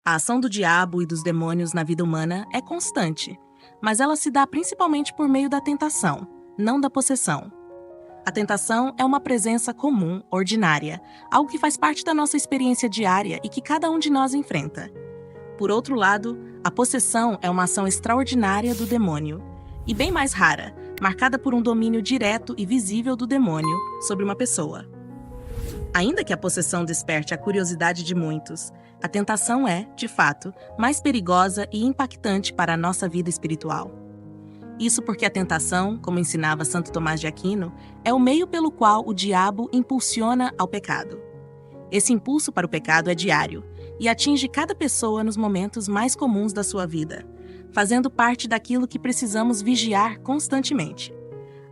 A ação do diabo e dos demônios na vida humana é constante, mas ela se dá principalmente por meio da tentação, não da possessão. A tentação é uma presença comum, ordinária, algo que faz parte da nossa experiência diária e que cada um de nós enfrenta. Por outro lado, a possessão é uma ação extraordinária do demônio, e bem mais rara, marcada por um domínio direto e visível do demônio sobre uma pessoa. Ainda que a possessão desperte a curiosidade de muitos, a tentação é, de fato, mais perigosa e impactante para a nossa vida espiritual. Isso porque a tentação, como ensinava Santo Tomás de Aquino, é o meio pelo qual o diabo impulsiona ao pecado. Esse impulso para o pecado é diário e atinge cada pessoa nos momentos mais comuns da sua vida, fazendo parte daquilo que precisamos vigiar constantemente.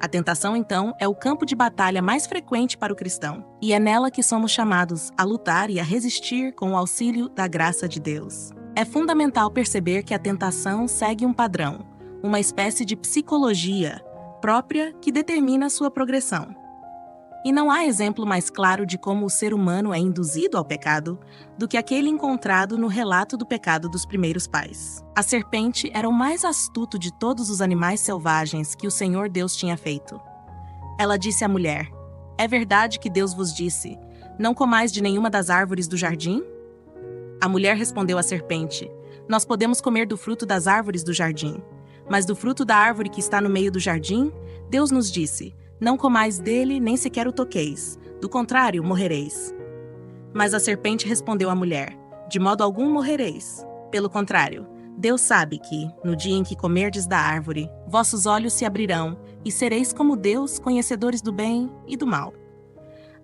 A tentação, então, é o campo de batalha mais frequente para o cristão, e é nela que somos chamados a lutar e a resistir com o auxílio da graça de Deus. É fundamental perceber que a tentação segue um padrão, uma espécie de psicologia própria que determina a sua progressão. E não há exemplo mais claro de como o ser humano é induzido ao pecado do que aquele encontrado no relato do pecado dos primeiros pais. A serpente era o mais astuto de todos os animais selvagens que o Senhor Deus tinha feito. Ela disse à mulher: "É verdade que Deus vos disse: não comais de nenhuma das árvores do jardim?" A mulher respondeu à serpente: "Nós podemos comer do fruto das árvores do jardim, mas do fruto da árvore que está no meio do jardim, Deus nos disse: não comais dele, nem sequer o toqueis, do contrário, morrereis." Mas a serpente respondeu à mulher: "De modo algum morrereis. Pelo contrário, Deus sabe que, no dia em que comerdes da árvore, vossos olhos se abrirão, e sereis como Deus, conhecedores do bem e do mal."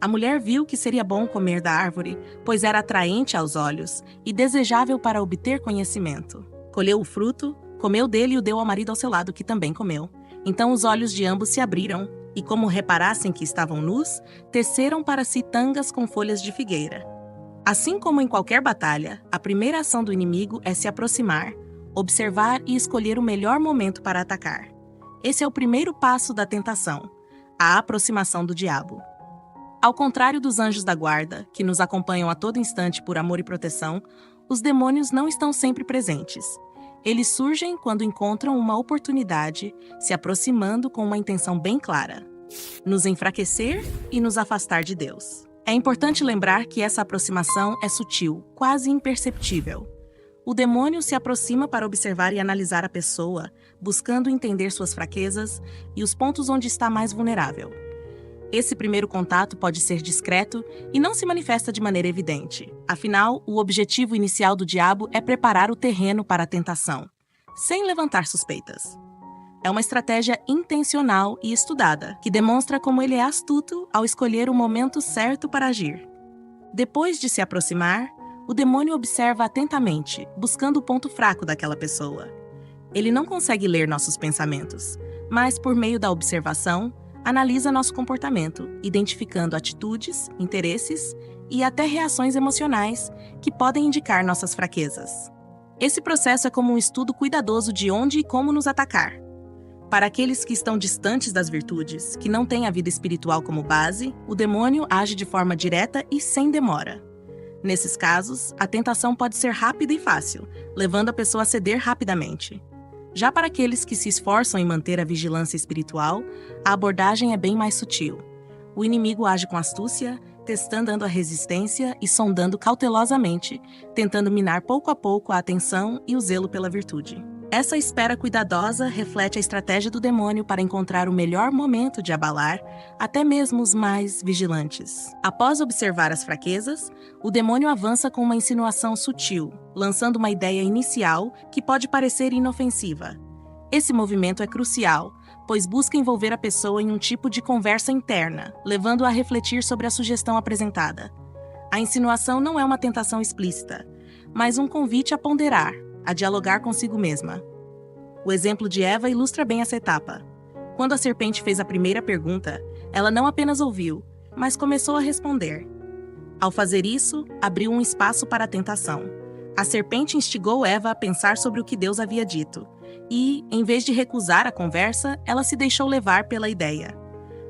A mulher viu que seria bom comer da árvore, pois era atraente aos olhos e desejável para obter conhecimento. Colheu o fruto, comeu dele e o deu ao marido ao seu lado, que também comeu. Então os olhos de ambos se abriram, e como reparassem que estavam nus, teceram para si tangas com folhas de figueira. Assim como em qualquer batalha, a primeira ação do inimigo é se aproximar, observar e escolher o melhor momento para atacar. Esse é o primeiro passo da tentação, a aproximação do diabo. Ao contrário dos anjos da guarda, que nos acompanham a todo instante por amor e proteção, os demônios não estão sempre presentes. Eles surgem quando encontram uma oportunidade, se aproximando com uma intenção bem clara: nos enfraquecer e nos afastar de Deus. É importante lembrar que essa aproximação é sutil, quase imperceptível. O demônio se aproxima para observar e analisar a pessoa, buscando entender suas fraquezas e os pontos onde está mais vulnerável. Esse primeiro contato pode ser discreto e não se manifesta de maneira evidente. Afinal, o objetivo inicial do diabo é preparar o terreno para a tentação, sem levantar suspeitas. É uma estratégia intencional e estudada, que demonstra como ele é astuto ao escolher o momento certo para agir. Depois de se aproximar, o demônio observa atentamente, buscando o ponto fraco daquela pessoa. Ele não consegue ler nossos pensamentos, mas, por meio da observação, analisa nosso comportamento, identificando atitudes, interesses e até reações emocionais que podem indicar nossas fraquezas. Esse processo é como um estudo cuidadoso de onde e como nos atacar. Para aqueles que estão distantes das virtudes, que não têm a vida espiritual como base, o demônio age de forma direta e sem demora. Nesses casos, a tentação pode ser rápida e fácil, levando a pessoa a ceder rapidamente. Já para aqueles que se esforçam em manter a vigilância espiritual, a abordagem é bem mais sutil. O inimigo age com astúcia, testando a resistência e sondando cautelosamente, tentando minar pouco a pouco a atenção e o zelo pela virtude. Essa espera cuidadosa reflete a estratégia do demônio para encontrar o melhor momento de abalar até mesmo os mais vigilantes. Após observar as fraquezas, o demônio avança com uma insinuação sutil, lançando uma ideia inicial que pode parecer inofensiva. Esse movimento é crucial, pois busca envolver a pessoa em um tipo de conversa interna, levando-a a refletir sobre a sugestão apresentada. A insinuação não é uma tentação explícita, mas um convite a ponderar, a dialogar consigo mesma. O exemplo de Eva ilustra bem essa etapa. Quando a serpente fez a primeira pergunta, ela não apenas ouviu, mas começou a responder. Ao fazer isso, abriu um espaço para a tentação. A serpente instigou Eva a pensar sobre o que Deus havia dito, e, em vez de recusar a conversa, ela se deixou levar pela ideia.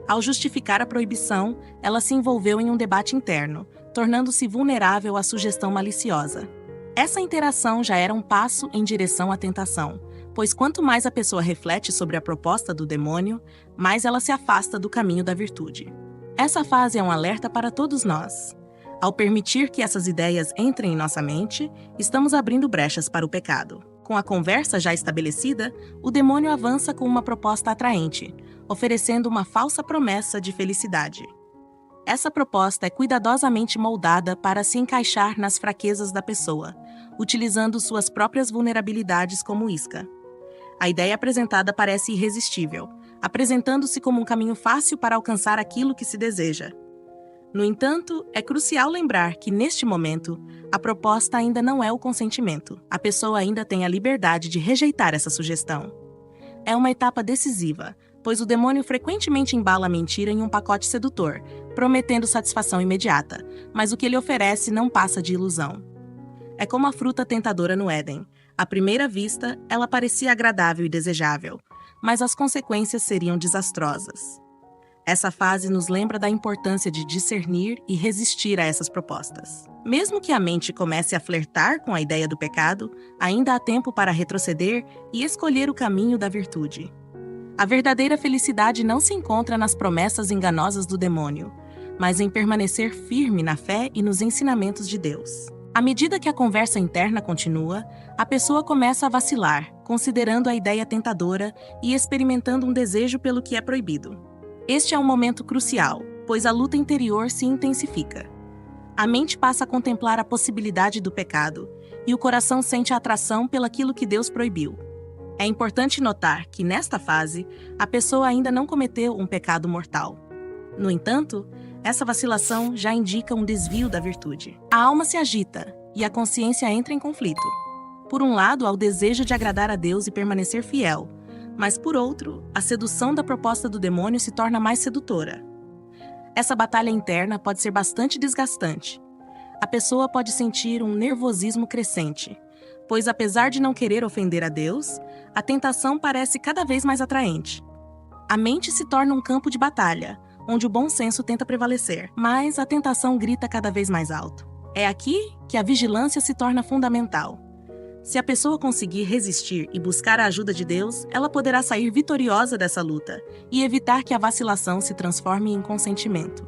Ao justificar a proibição, ela se envolveu em um debate interno, tornando-se vulnerável à sugestão maliciosa. Essa interação já era um passo em direção à tentação, pois quanto mais a pessoa reflete sobre a proposta do demônio, mais ela se afasta do caminho da virtude. Essa fase é um alerta para todos nós. Ao permitir que essas ideias entrem em nossa mente, estamos abrindo brechas para o pecado. Com a conversa já estabelecida, o demônio avança com uma proposta atraente, oferecendo uma falsa promessa de felicidade. Essa proposta é cuidadosamente moldada para se encaixar nas fraquezas da pessoa, utilizando suas próprias vulnerabilidades como isca. A ideia apresentada parece irresistível, apresentando-se como um caminho fácil para alcançar aquilo que se deseja. No entanto, é crucial lembrar que, neste momento, a proposta ainda não é o consentimento. A pessoa ainda tem a liberdade de rejeitar essa sugestão. É uma etapa decisiva, pois o demônio frequentemente embala a mentira em um pacote sedutor, prometendo satisfação imediata, mas o que ele oferece não passa de ilusão. É como a fruta tentadora no Éden. À primeira vista, ela parecia agradável e desejável, mas as consequências seriam desastrosas. Essa fase nos lembra da importância de discernir e resistir a essas propostas. Mesmo que a mente comece a flertar com a ideia do pecado, ainda há tempo para retroceder e escolher o caminho da virtude. A verdadeira felicidade não se encontra nas promessas enganosas do demônio, mas em permanecer firme na fé e nos ensinamentos de Deus. À medida que a conversa interna continua, a pessoa começa a vacilar, considerando a ideia tentadora e experimentando um desejo pelo que é proibido. Este é um momento crucial, pois a luta interior se intensifica. A mente passa a contemplar a possibilidade do pecado, e o coração sente a atração pelaquilo que Deus proibiu. É importante notar que, nesta fase, a pessoa ainda não cometeu um pecado mortal. No entanto, essa vacilação já indica um desvio da virtude. A alma se agita e a consciência entra em conflito. Por um lado, há o desejo de agradar a Deus e permanecer fiel, mas, por outro, a sedução da proposta do demônio se torna mais sedutora. Essa batalha interna pode ser bastante desgastante. A pessoa pode sentir um nervosismo crescente, pois, apesar de não querer ofender a Deus, a tentação parece cada vez mais atraente. A mente se torna um campo de batalha, onde o bom senso tenta prevalecer, mas a tentação grita cada vez mais alto. É aqui que a vigilância se torna fundamental. Se a pessoa conseguir resistir e buscar a ajuda de Deus, ela poderá sair vitoriosa dessa luta e evitar que a vacilação se transforme em consentimento.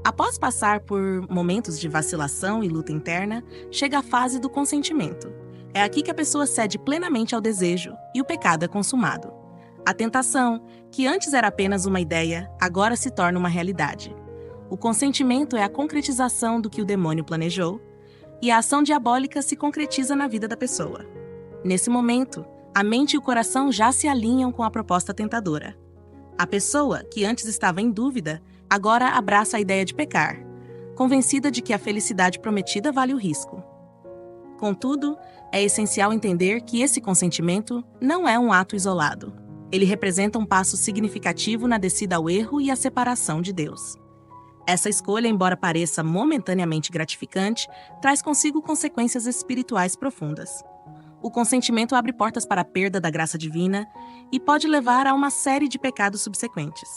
Após passar por momentos de vacilação e luta interna, chega a fase do consentimento. É aqui que a pessoa cede plenamente ao desejo e o pecado é consumado. A tentação, que antes era apenas uma ideia, agora se torna uma realidade. O consentimento é a concretização do que o demônio planejou, e a ação diabólica se concretiza na vida da pessoa. Nesse momento, a mente e o coração já se alinham com a proposta tentadora. A pessoa, que antes estava em dúvida, agora abraça a ideia de pecar, convencida de que a felicidade prometida vale o risco. Contudo, é essencial entender que esse consentimento não é um ato isolado. Ele representa um passo significativo na descida ao erro e à separação de Deus. Essa escolha, embora pareça momentaneamente gratificante, traz consigo consequências espirituais profundas. O consentimento abre portas para a perda da graça divina e pode levar a uma série de pecados subsequentes.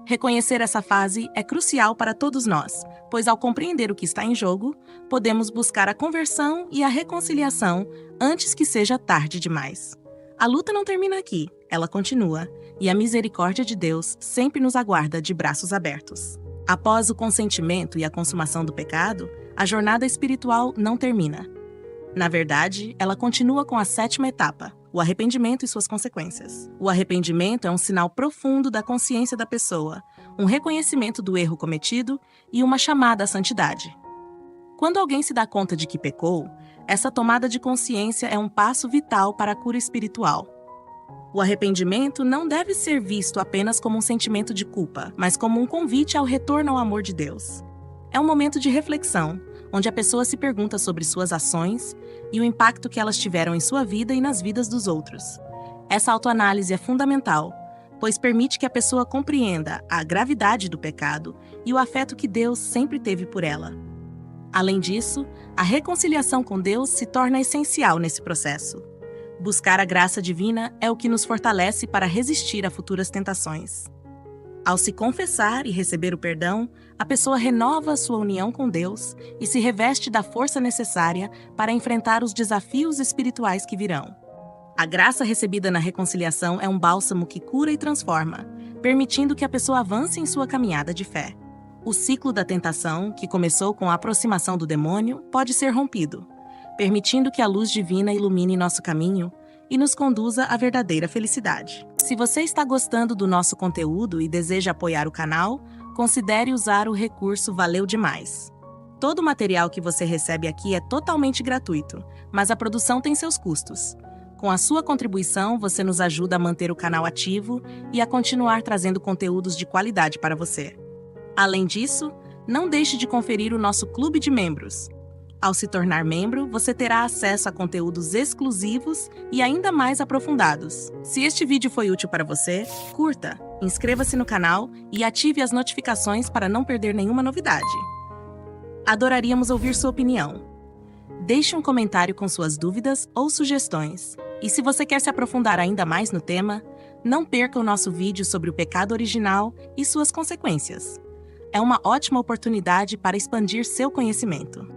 Reconhecer essa fase é crucial para todos nós, pois ao compreender o que está em jogo, podemos buscar a conversão e a reconciliação antes que seja tarde demais. A luta não termina aqui, ela continua, e a misericórdia de Deus sempre nos aguarda de braços abertos. Após o consentimento e a consumação do pecado, a jornada espiritual não termina. Na verdade, ela continua com a 7ª etapa, o arrependimento e suas consequências. O arrependimento é um sinal profundo da consciência da pessoa, um reconhecimento do erro cometido e uma chamada à santidade. Quando alguém se dá conta de que pecou, essa tomada de consciência é um passo vital para a cura espiritual. O arrependimento não deve ser visto apenas como um sentimento de culpa, mas como um convite ao retorno ao amor de Deus. É um momento de reflexão, onde a pessoa se pergunta sobre suas ações e o impacto que elas tiveram em sua vida e nas vidas dos outros. Essa autoanálise é fundamental, pois permite que a pessoa compreenda a gravidade do pecado e o afeto que Deus sempre teve por ela. Além disso, a reconciliação com Deus se torna essencial nesse processo. Buscar a graça divina é o que nos fortalece para resistir a futuras tentações. Ao se confessar e receber o perdão, a pessoa renova sua união com Deus e se reveste da força necessária para enfrentar os desafios espirituais que virão. A graça recebida na reconciliação é um bálsamo que cura e transforma, permitindo que a pessoa avance em sua caminhada de fé. O ciclo da tentação, que começou com a aproximação do demônio, pode ser rompido, permitindo que a luz divina ilumine nosso caminho e nos conduza à verdadeira felicidade. Se você está gostando do nosso conteúdo e deseja apoiar o canal, considere usar o recurso Valeu Demais. Todo o material que você recebe aqui é totalmente gratuito, mas a produção tem seus custos. Com a sua contribuição, você nos ajuda a manter o canal ativo e a continuar trazendo conteúdos de qualidade para você. Além disso, não deixe de conferir o nosso clube de membros. Ao se tornar membro, você terá acesso a conteúdos exclusivos e ainda mais aprofundados. Se este vídeo foi útil para você, curta, inscreva-se no canal e ative as notificações para não perder nenhuma novidade. Adoraríamos ouvir sua opinião. Deixe um comentário com suas dúvidas ou sugestões. E se você quer se aprofundar ainda mais no tema, não perca o nosso vídeo sobre o pecado original e suas consequências. É uma ótima oportunidade para expandir seu conhecimento.